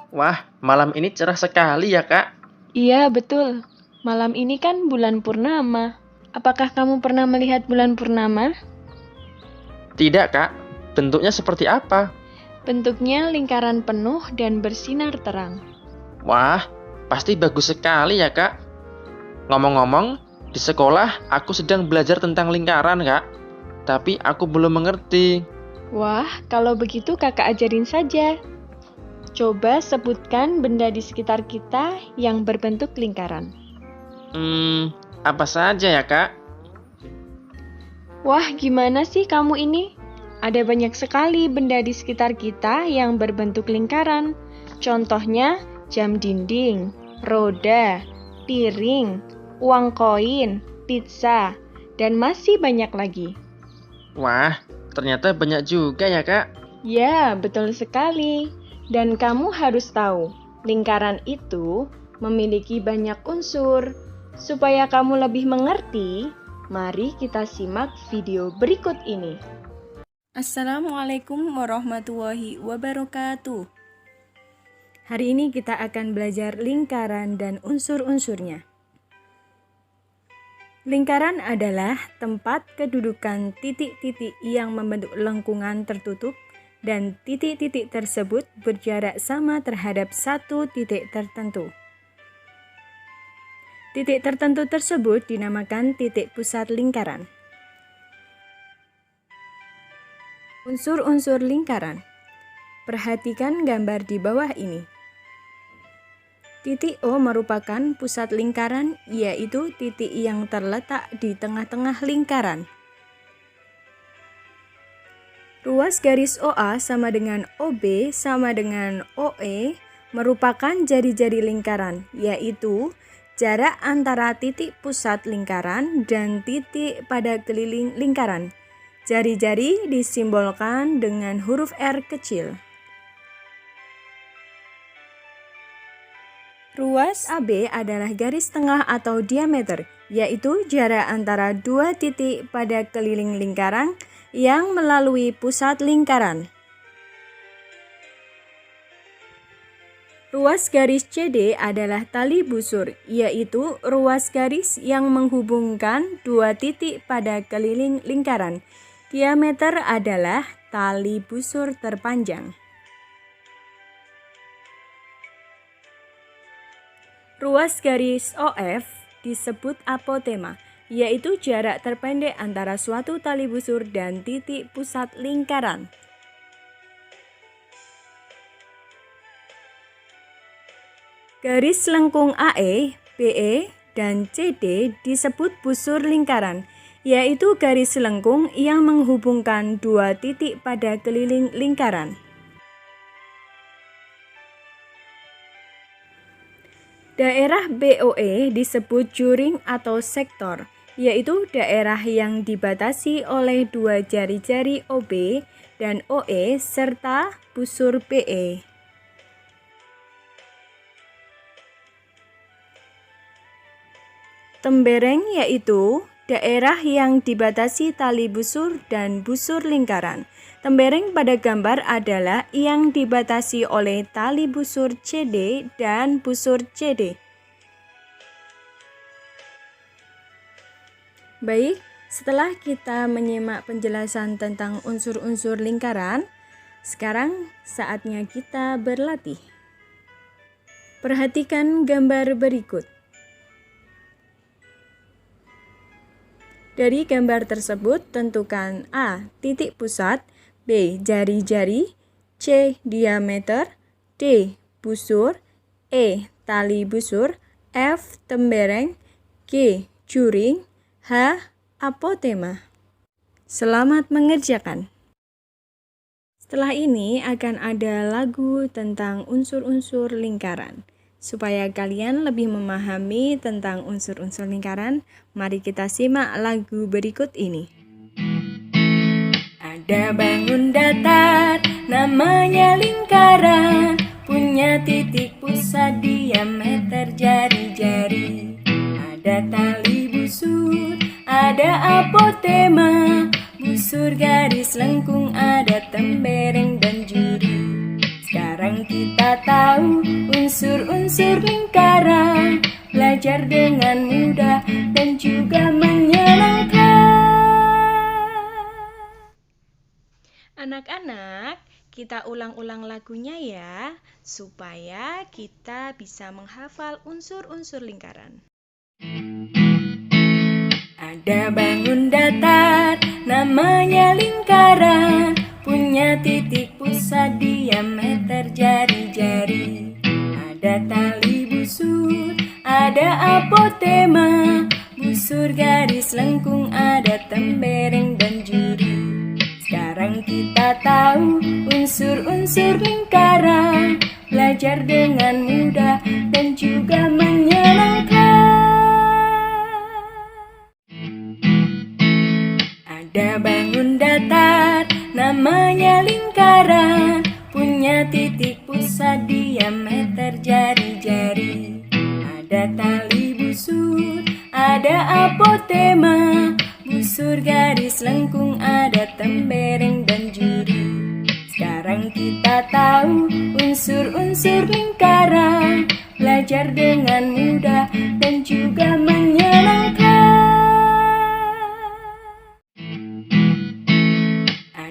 Wah, malam ini cerah sekali ya, Kak. Iya, betul. Malam ini kan bulan purnama. Apakah kamu pernah melihat bulan purnama? Tidak, Kak. Bentuknya seperti apa? Bentuknya lingkaran penuh dan bersinar terang. Wah, pasti bagus sekali ya, Kak. Ngomong-ngomong, di sekolah aku sedang belajar tentang lingkaran, Kak. Tapi aku belum mengerti. Wah, kalau begitu kakak ajarin saja. Coba sebutkan benda di sekitar kita yang berbentuk lingkaran. Apa saja ya, Kak? Wah, gimana sih kamu ini? Ada banyak sekali benda di sekitar kita yang berbentuk lingkaran. Contohnya, jam dinding, roda, piring, uang koin, pizza, dan masih banyak lagi. Wah, ternyata banyak juga ya, Kak. Ya, betul sekali. Dan kamu harus tahu, lingkaran itu memiliki banyak unsur. Supaya kamu lebih mengerti, mari kita simak video berikut ini. Assalamualaikum warahmatullahi wabarakatuh. Hari ini kita akan belajar lingkaran dan unsur-unsurnya. Lingkaran adalah tempat kedudukan titik-titik yang membentuk lengkungan tertutup dan titik-titik tersebut berjarak sama terhadap satu titik tertentu. Titik tertentu tersebut dinamakan titik pusat lingkaran. Unsur-unsur lingkaran. Perhatikan gambar di bawah ini. Titik O merupakan pusat lingkaran, yaitu titik yang terletak di tengah-tengah lingkaran. Ruas garis OA sama dengan OB sama dengan OE merupakan jari-jari lingkaran, yaitu jarak antara titik pusat lingkaran dan titik pada keliling lingkaran. Jari-jari disimbolkan dengan huruf R kecil. Ruas AB adalah garis tengah atau diameter, yaitu jarak antara dua titik pada keliling lingkaran yang melalui pusat lingkaran. Ruas garis CD adalah tali busur, yaitu ruas garis yang menghubungkan dua titik pada keliling lingkaran. Diameter adalah tali busur terpanjang. Ruas garis OF disebut apotema, yaitu jarak terpendek antara suatu tali busur dan titik pusat lingkaran. Garis lengkung AE, BE, dan CD disebut busur lingkaran, yaitu garis lengkung yang menghubungkan dua titik pada keliling lingkaran. Daerah BOE disebut juring atau sektor, yaitu daerah yang dibatasi oleh dua jari-jari OB dan OE serta busur BE. Tembereng yaitu daerah yang dibatasi tali busur dan busur lingkaran. Tembereng pada gambar adalah yang dibatasi oleh tali busur CD dan busur CD. Baik, setelah kita menyimak penjelasan tentang unsur-unsur lingkaran, sekarang saatnya kita berlatih. Perhatikan gambar berikut. Dari gambar tersebut, tentukan A. Titik pusat, B. Jari-jari, C. Diameter, D. Busur, E. Tali busur, F. Tembereng, G. Juring, H. Apotema. Selamat mengerjakan. Setelah ini akan ada lagu tentang unsur-unsur lingkaran. Supaya kalian lebih memahami tentang unsur-unsur lingkaran, mari kita simak lagu berikut ini. Ada bangun datar, namanya lingkaran, punya titik pusat diameter jari-jari. Ada tali busur, ada apotema, busur garis lengkung, ada tembereng dan juri. Sekarang Sekarang kita tahu unsur-unsur lingkaran, belajar dengan mudah dan juga menyenangkan. Anak-anak, kita ulang-ulang lagunya ya, supaya kita bisa menghafal unsur-unsur lingkaran. Ada bangun datar, namanya lingkaran, punya titik pusat diameter jari-jari. Ada tali busur, ada apotema, busur garis lengkung, ada tembereng dan juri. Sekarang kita tahu unsur-unsur lingkaran, belajar dengan mudah dan juga menyenangkan. Ada bangun datar, namanya lingkaran, punya titik pusat diameter jari-jari. Ada tali busur, ada apotema, busur garis lengkung, ada tembereng dan juri. Sekarang kita tahu unsur-unsur lingkaran, belajar dengan mudah dan juga menyenangkan.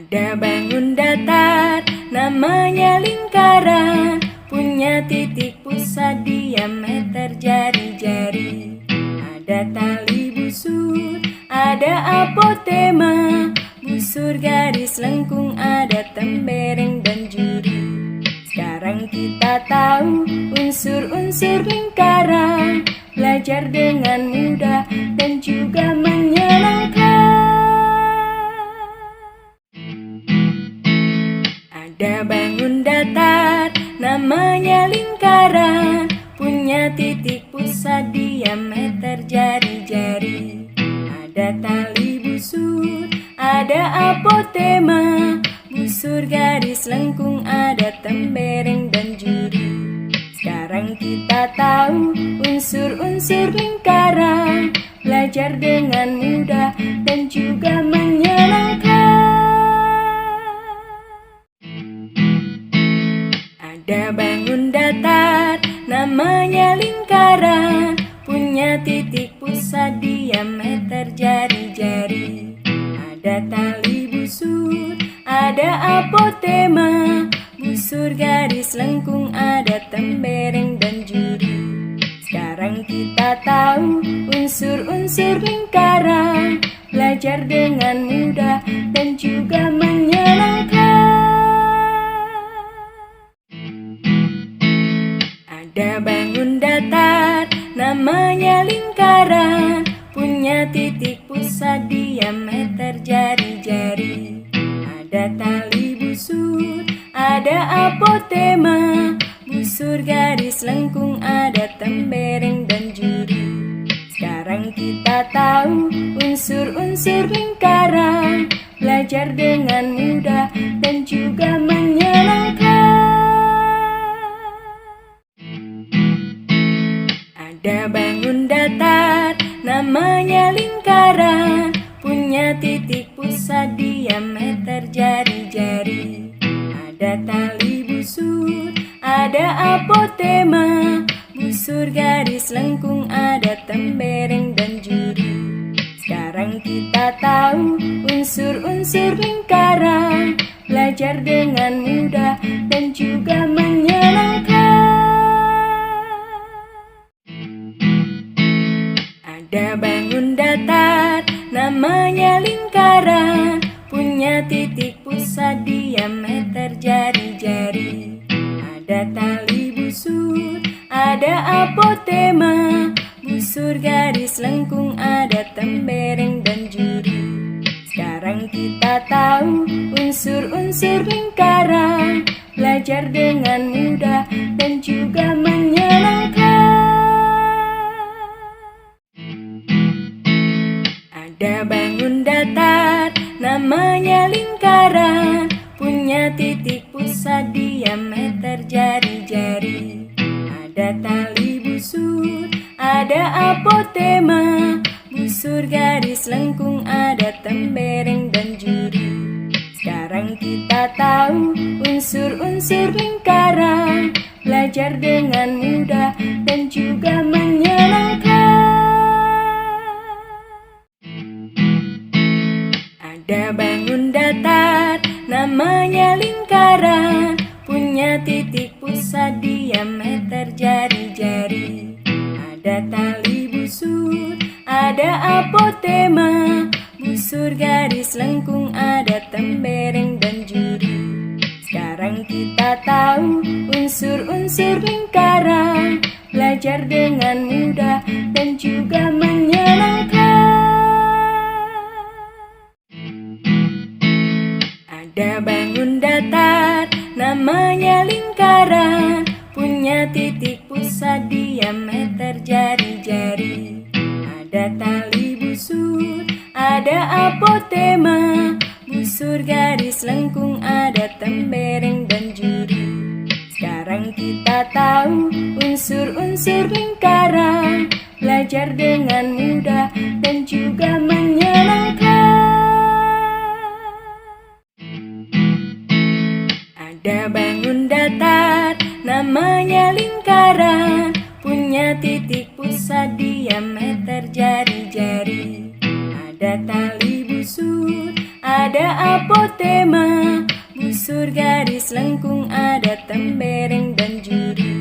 Ada bangun datar, namanya lingkaran, punya titik pusat diameter jari-jari. Ada tali busur, ada apotema, busur garis lengkung, ada tembereng dan juri. Sekarang kita tahu unsur-unsur lingkaran, belajar dengan mudah dan juga menyenangkan. Ada bangun datar, namanya lingkaran, punya titik pusat diameter jari-jari. Ada tali busur, ada apotema, busur garis lengkung, ada tembereng dan juri. Sekarang kita tahu unsur-unsur lingkaran, belajar dengan mudah dan juga menyenangkan. Ada bangun datar, namanya lingkaran, punya titik pusat diameter jari-jari. Ada tali busur, ada apotema, busur garis lengkung, ada tembereng dan juri. Sekarang kita tahu unsur-unsur lingkaran, belajar dengan mudah dan juga menyenangkan. Ada bangun datar, namanya lingkaran, punya titik pusat diameter jari-jari. Ada tali busur, ada apotema, busur garis lengkung, ada tembereng dan juri. Sekarang kita tahu unsur-unsur lingkaran, belajar dengan mudah dan juga menyenangkan. Ada bangun datar, namanya lingkaran, punya titik pusat diameter jari-jari. Ada tali busur, ada apotema, busur garis lengkung, ada tembereng dan juri. Sekarang kita tahu unsur-unsur lingkaran, belajar dengan mudah dan juga menyenangkan. Ada bangun datar, namanya lingkaran, punya titik pusat diameter jari-jari. Ada tali busur, ada apotema, busur garis lengkung, ada tembereng dan juri. Sekarang kita tahu unsur-unsur lingkaran, belajar dengan mudah dan juga menyenangkan. Ada bangun datar, namanya lingkaran, punya titik pusat diameter jari-jari. Ada tali busur, ada apotema, busur garis lengkung, ada tembereng dan juri. Sekarang kita kita tahu unsur-unsur lingkaran, belajar dengan mudah dan juga menyenangkan. Ada bangun datar, namanya lingkaran, punya titik pusat diameter jari-jari. Ada tali busur, ada apotema, busur garis lengkung, ada tembereng dan juri. Sekarang kita tahu unsur-unsur lingkaran, belajar dengan mudah dan juga menyenangkan. Ada bangun datar, namanya lingkaran, punya titik pusat diameter jari-jari. Ada tali busur, ada apotema, busur garis lengkung, ada tembereng dan juri. Sekarang kita tahu unsur-unsur lingkaran, belajar dengan mudah dan juga menyenangkan. Ada bangun datar, namanya lingkaran, punya titik pusat diameter jari-jari. Ada tali busur, ada apotema, busur garis lengkung, ada tembereng dan juri.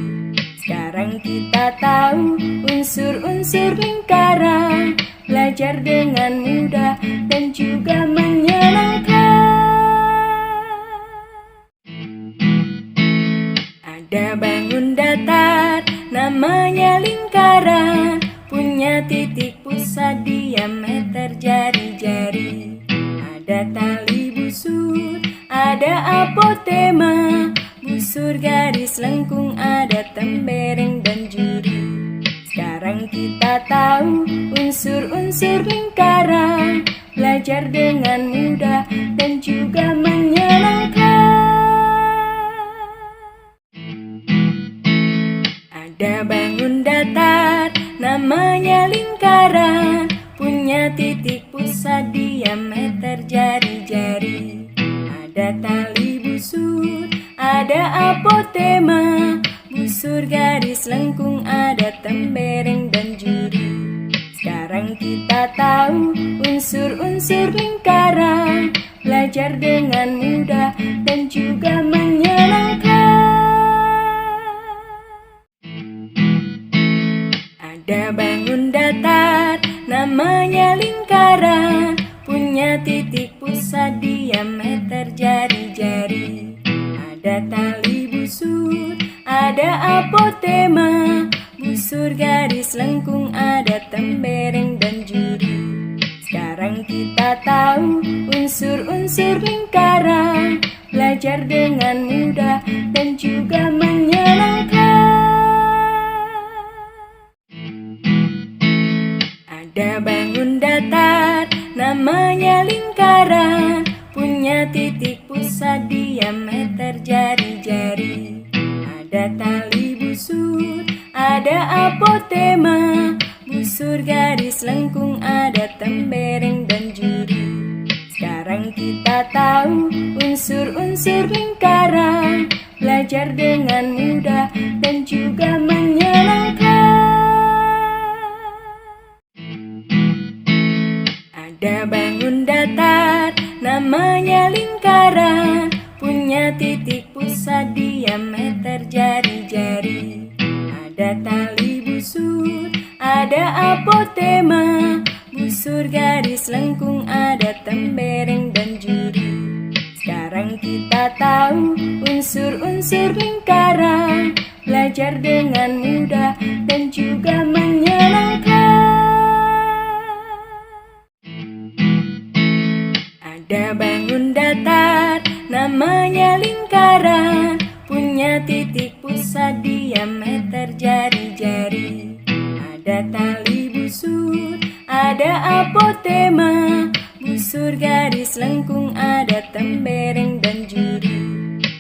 Sekarang kita tahu unsur-unsur lingkaran, belajar dengan mudah dan juga menyenangkan. Ada bangun datar, namanya lingkaran, punya titik pusat diameter jari-jari. Ada tali busur, ada apotema, busur garis lengkung, ada tembereng dan juri. Sekarang kita tahu unsur-unsur lingkaran, belajar dengan mudah dan juga menyenangkan. Ada bangun datar, namanya lingkaran, punya titik pusat diameter jari-jari. Ada tali busur, ada apotema, busur garis lengkung, ada tembereng dan juri. Sekarang kita tahu unsur-unsur lingkaran, belajar dengan mudah dan juga menyenangkan. Ada bangun datar, namanya lingkaran, punya titik pusat diameter jari-jari. Ada tali busur, ada apotema, busur garis lengkung, ada tembereng dan juri. Sekarang kita tahu unsur-unsur lingkaran, belajar dengan mudah dan juga menyenangkan. Ada bangun datar, namanya lingkaran, punya titik pusat diameter jari-jari. Ada tali busur, ada apotema, busur garis lengkung, ada tembereng dan juri. Sekarang kita tahu unsur-unsur lingkaran, belajar dengan mudah dan juga menyenangkan. Ada bangun datar, namanya lingkaran, punya titik pusat diameter jari-jari. Ada tali busur, ada apotema, busur garis lengkung, ada tembereng dan juri. Sekarang kita tahu unsur-unsur lingkaran, belajar dengan mudah dan juga menyenangkan. Ada bangun datar, namanya lingkaran, punya titik pusat diameter jari-jari. Ada tali busur, ada apotema, busur garis lengkung, ada tembereng dan juri.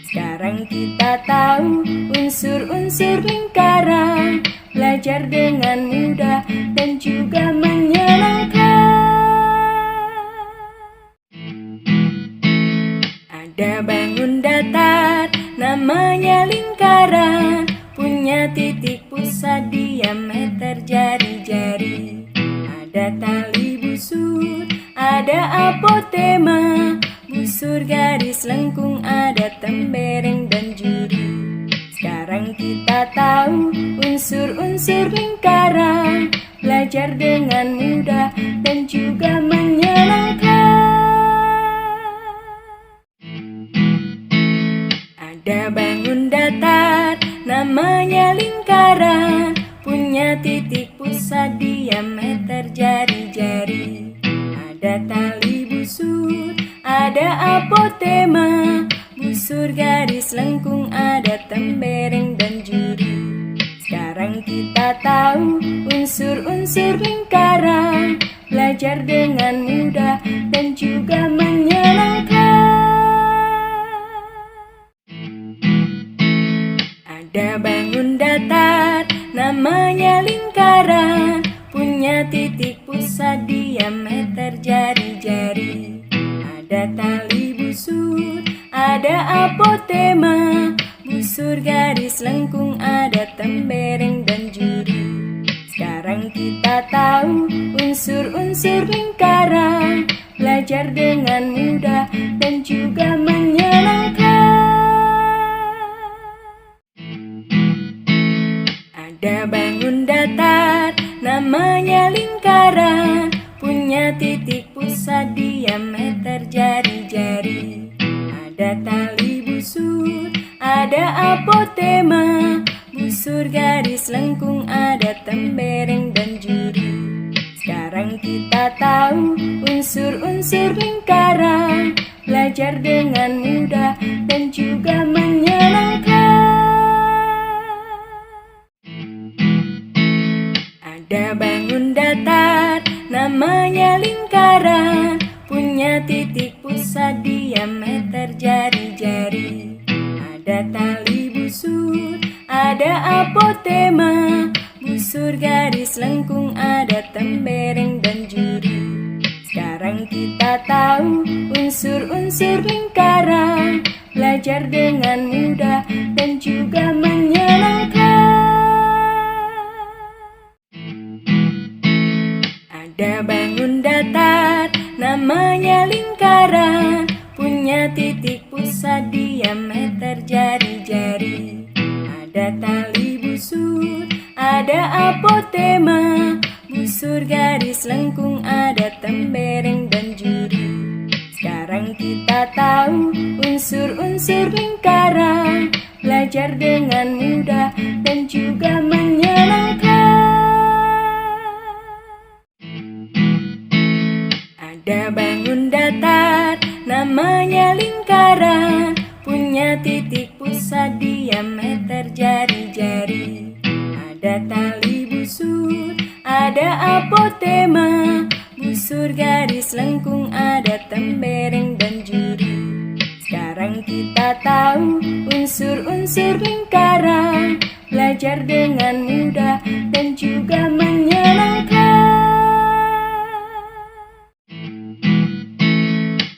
Sekarang kita tahu unsur-unsur lingkaran, belajar dengan mudah dan juga menyenangkan. Ada bangun namanya lingkaran, punya titik pusat diameter jari-jari. Ada tali busur, ada apotema, busur garis lengkung, ada tembereng dan juri. Sekarang kita tahu unsur-unsur lingkaran, belajar dengan mudah dan juga menyenangkan. Ada bangun datar, namanya lingkaran, punya titik pusat diameter jari-jari. Ada tali busur, ada apotema, busur garis lengkung, ada tembereng dan juri. Sekarang kita tahu unsur-unsur lingkaran, belajar dengan mudah dan juga menyenangkan. Ada bangun datar, namanya lingkaran, punya titik pusat diameter jari-jari. Ada tali busur, ada apotema, busur garis lengkung, ada tembereng dan juri. Sekarang kita tahu unsur-unsur lingkaran, belajar dengan mudah dan juga menyenangkan. Ada bangun datar, namanya lingkaran, punya titik pusat diameter jari-jari. Ada tali busur, ada apotema, busur garis lengkung, ada tembereng dan juri. Sekarang kita tahu unsur-unsur lingkaran, belajar dengan mudah dan juga menyenangkan. Ada bangun datar, namanya lingkaran, punya titik pusat diameter jari-jari. Ada tali busur, ada apotema, busur garis lengkung, ada tembereng dan juri. Sekarang kita tahu unsur-unsur lingkaran, belajar dengan mudah dan juga menyenangkan. Ada bangun datar, namanya lingkaran, punya titik pusat diameter jari-jari. Ada tali busur, ada apotema, busur garis lengkung, ada tembereng dan juri. Sekarang kita tahu unsur-unsur lingkaran, belajar dengan mudah dan juga menyenangkan. Ada bangun datar, namanya lingkaran, punya titik pusat diameter jari-jari. Ada tali busur, ada apotema, busur garis lengkung, ada tembereng dan juri. Sekarang kita tahu unsur-unsur lingkaran, belajar dengan mudah dan juga menyenangkan.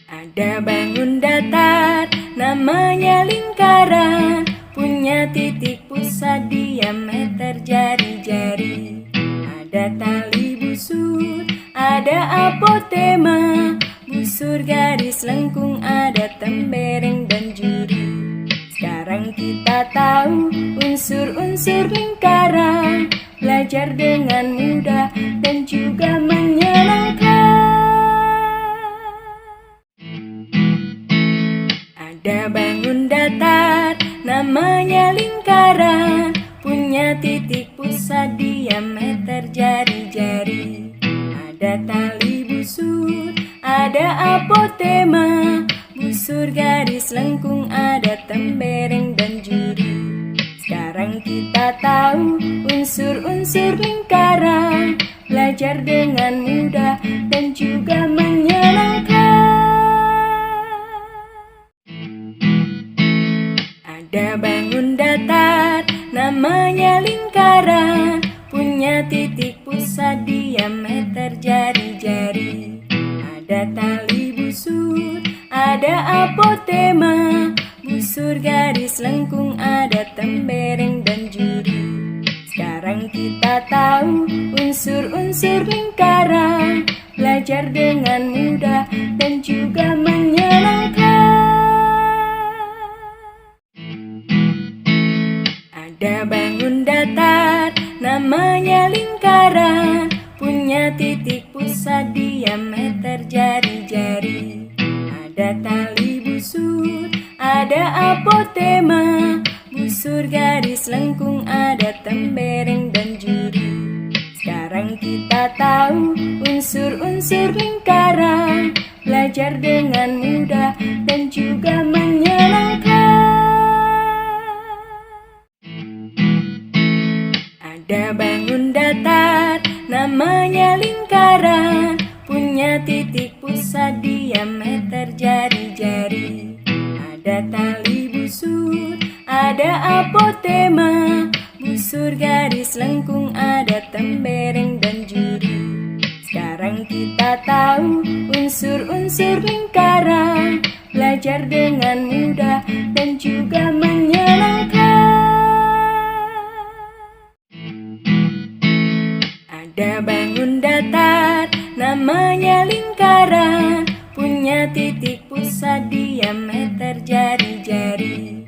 Ada bangun datar, namanya lingkaran, punya titik pusat diameter jari-jari. Ada tali busur, ada apotema, busur garis lengkung, ada tembereng dan juri. Sekarang kita tahu unsur-unsur lingkaran, belajar dengan mudah dan juga menyenangkan. Ada bangun datar, namanya lingkaran, punya titik pusat diameter jari-jari. Ada tali busur, ada apotema, busur garis lengkung, ada tembereng dan juri. Sekarang kita tahu unsur-unsur lingkaran, belajar dengan mudah dan juga menyenangkan. Ada bangun datar, namanya lingkaran, punya titik pusat diameter jari-jari. Ada tali busur, ada apotema, busur garis garis lengkung, ada tembereng dan juri. Sekarang kita tahu unsur-unsur lingkaran, belajar dengan mudah dan juga menyenangkan. Ada bangun datar, namanya lingkaran, punya titik pusat diameter jari-jari. Ada tali busur, ada apotema, busur garis lengkung, ada tembereng dan juri. Sekarang kita tahu unsur-unsur lingkaran, belajar dengan mudah dan juga menyenangkan. Ada bangun datar, namanya lingkaran, punya titik pusat diameter jari-jari. Ada tali busur, ada apotema, busur garis lengkung, ada tembereng dan juri. Sekarang kita tahu unsur-unsur lingkaran, belajar dengan mudah dan juga menyenangkan. Ada bangun datar, namanya lingkaran, punya titik pusat diameter jari-jari.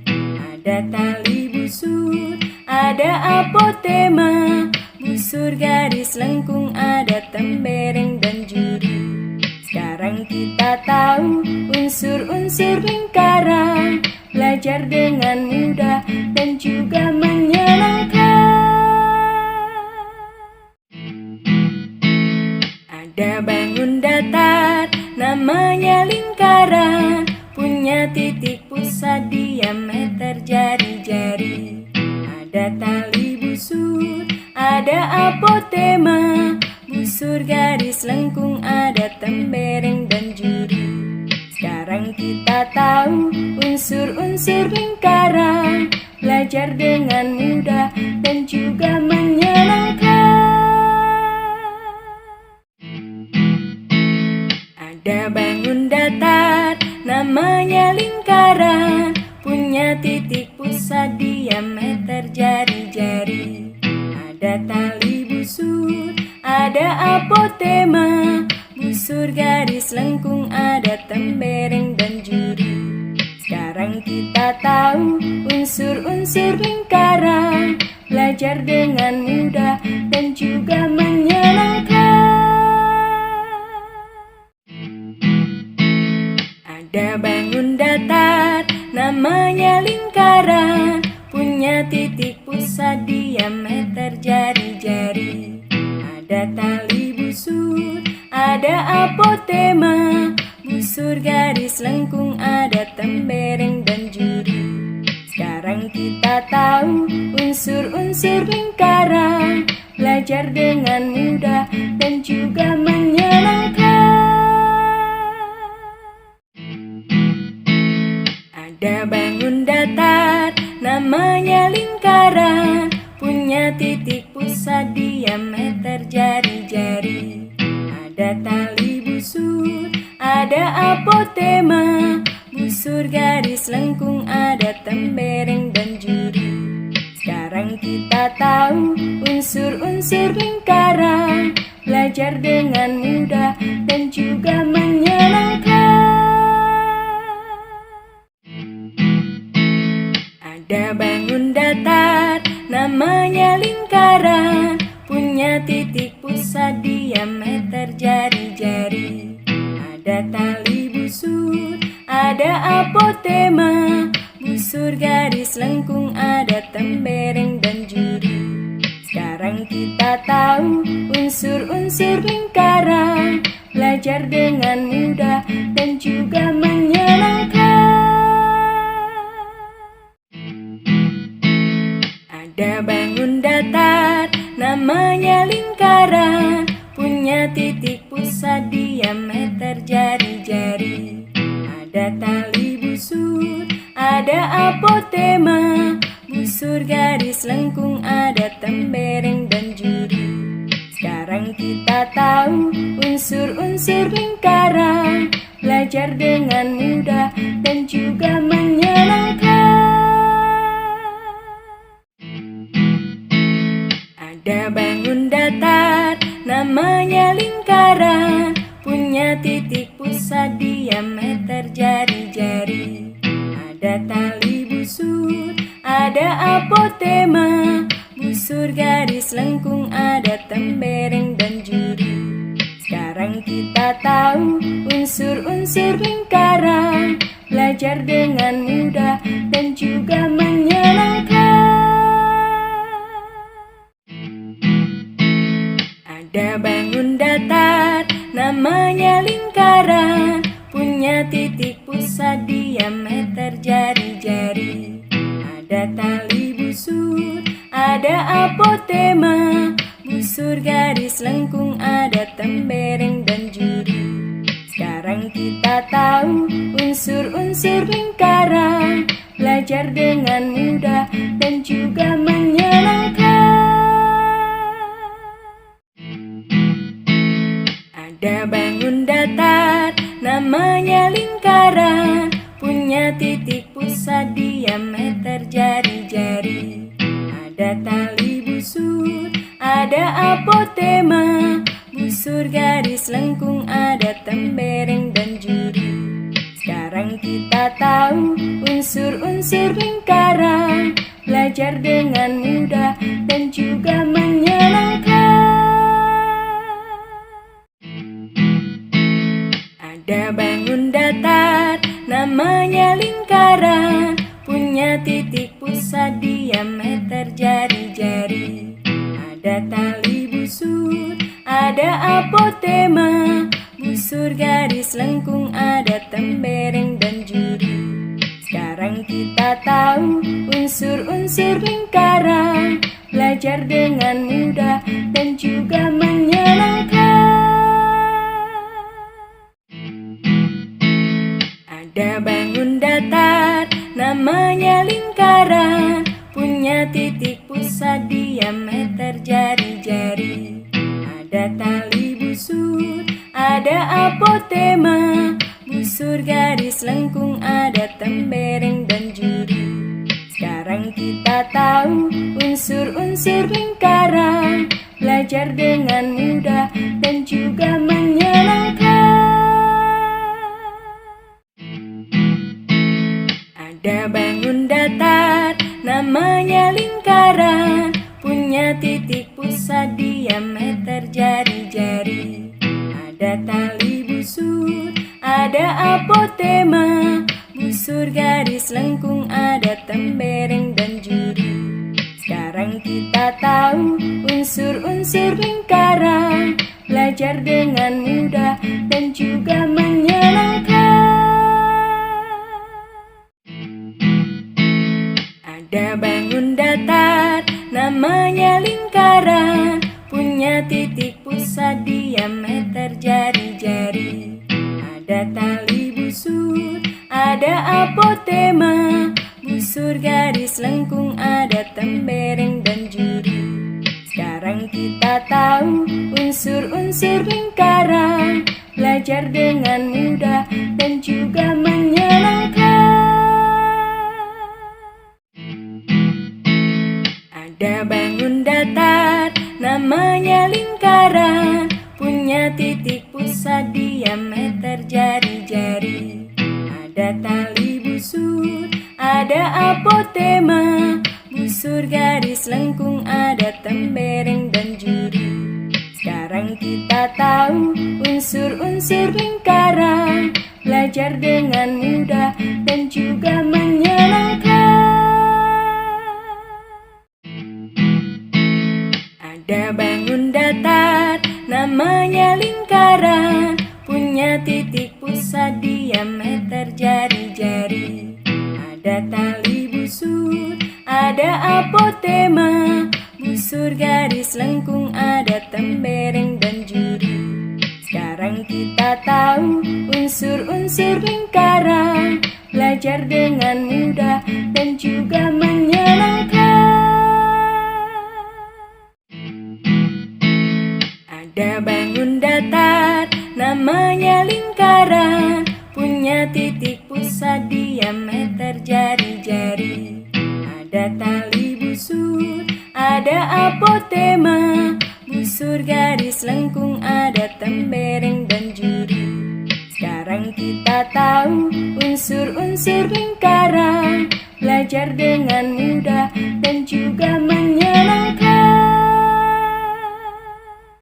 Ada tali busur, ada apotema, busur garis lengkung, ada tembereng dan juri. Sekarang kita tahu unsur-unsur lingkaran, belajar dengan mudah dan juga menyenangkan. Ada bangun datar, namanya lingkaran, punya titik pusat diameter jari-jari. Ada tali busur, ada apotema, busur garis lengkung, ada tembereng dan juri. Sekarang kita tahu unsur-unsur lingkaran, belajar dengan mudah dan juga menyenangkan. Ada bangun datar, namanya lingkaran, punya titik pusat diameter jari-jari. Ada tali busur, ada apotema, busur garis lengkung, ada tembereng dan juri. Sekarang kita tahu unsur-unsur lingkaran, belajar dengan mudah dan juga menyenangkan. Ada bangun datar, namanya lingkaran, punya titik pusat diameter jari-jari. Ada tali busur, ada apotema, busur garis lengkung, ada tembereng dan juri. Sekarang kita tahu unsur-unsur lingkaran, belajar dengan mudah dan juga menyenangkan. Ada bangun datar, namanya lingkaran, punya titik pusat diameter jari-jari. Ada tali busur, ada apotema, busur garis lengkung, ada tembereng dan juri. Sekarang kita tahu unsur-unsur lingkaran, belajar dengan mudah dan juga menyenangkan. Ada bangun datar, namanya lingkaran, punya titik pusat diameter jari-jari. Ada tali busur, ada apotema, busur garis lengkung, ada tembereng dan juri. Sekarang kita tahu unsur-unsur lingkaran, belajar dengan mudah dan juga menyenangkan. Ada bangun datar, namanya lingkaran, punya titik pusat diameter jari-jari. Ada tali busur, ada apotema, busur garis lengkung, ada tembereng dan juri. Sekarang kita tahu unsur-unsur lingkaran, belajar dengan mudah dan juga menyenangkan. titik pusat diameter jari-jari. Ada tali busur, ada apotema, busur garis lengkung, ada tembereng dan juri. Sekarang kita tahu unsur-unsur lingkaran, belajar dengan mudah dan juga menyenangkan. Ada bangun datar, namanya lingkaran, punya titik pusat diameter jari-jari. Ada tali busur, ada apotema, busur garis lengkung, ada tembereng dan juri. Sekarang kita tahu unsur-unsur lingkaran, belajar dengan mudah dan juga menyenangkan. Ada bangun datar, namanya lingkaran, punya titik pusat diameter jari-jari. Ada tali busur, ada apotema, busur garis lengkung, ada tembereng dan juri. Sekarang kita tahu unsur-unsur lingkaran, belajar dengan mudah dan juga menyenangkan. Ada bangun datar, namanya lingkaran, punya titik pusat diameter jari-jari. Ada tali busur, ada apotema, busur garis lengkung, ada tembereng dan juri. Sekarang kita tahu unsur-unsur lingkaran, belajar dengan mudah dan juga menyenangkan. Ada bangun datar, namanya lingkaran, punya titik pusat diameter jari-jari. Ada tali busur, ada apotema, busur garis lengkung, ada tembereng dan juri. Sekarang kita tahu unsur-unsur lingkaran, belajar dengan mudah dan juga menyenangkan. Ada bangun datar, namanya lingkaran, punya titik pusat diameter jari-jari. Ada tali busur, ada apotema, busur garis lengkung, ada tembereng dan juri. Sekarang kita tahu unsur-unsur lingkaran, belajar dengan mudah dan juga menyenangkan. Ada bangun datar, namanya lingkaran, punya titik pusat diameter jari-jari. Ada tali busur, ada apotema, busur garis lengkung, ada tembereng dan juri. Sekarang kita tahu unsur-unsur lingkaran, belajar dengan mudah dan juga menyenangkan. Ada bangun datar, namanya lingkaran, punya titik pusat diameter jari-jari. Ada tali busur, ada apotema, busur garis lengkung, ada tembereng dan juri. Sekarang kita tahu unsur-unsur lingkaran, belajar dengan mudah dan juga menyenangkan. Ada bangun datar, namanya lingkaran, punya titik pusat diameter jari-jari. Ada tali busur, ada apotema, busur garis lengkung, ada tembereng dan juri. Sekarang kita tahu unsur-unsur lingkaran, belajar dengan mudah dan juga menyenangkan. Ada bangun datar, namanya lingkaran, punya titik pusat diameter jari-jari. Ada tali busur, ada apotema, busur garis lengkung, ada tembereng dan juri. kita tahu unsur-unsur lingkaran. Belajar denganmu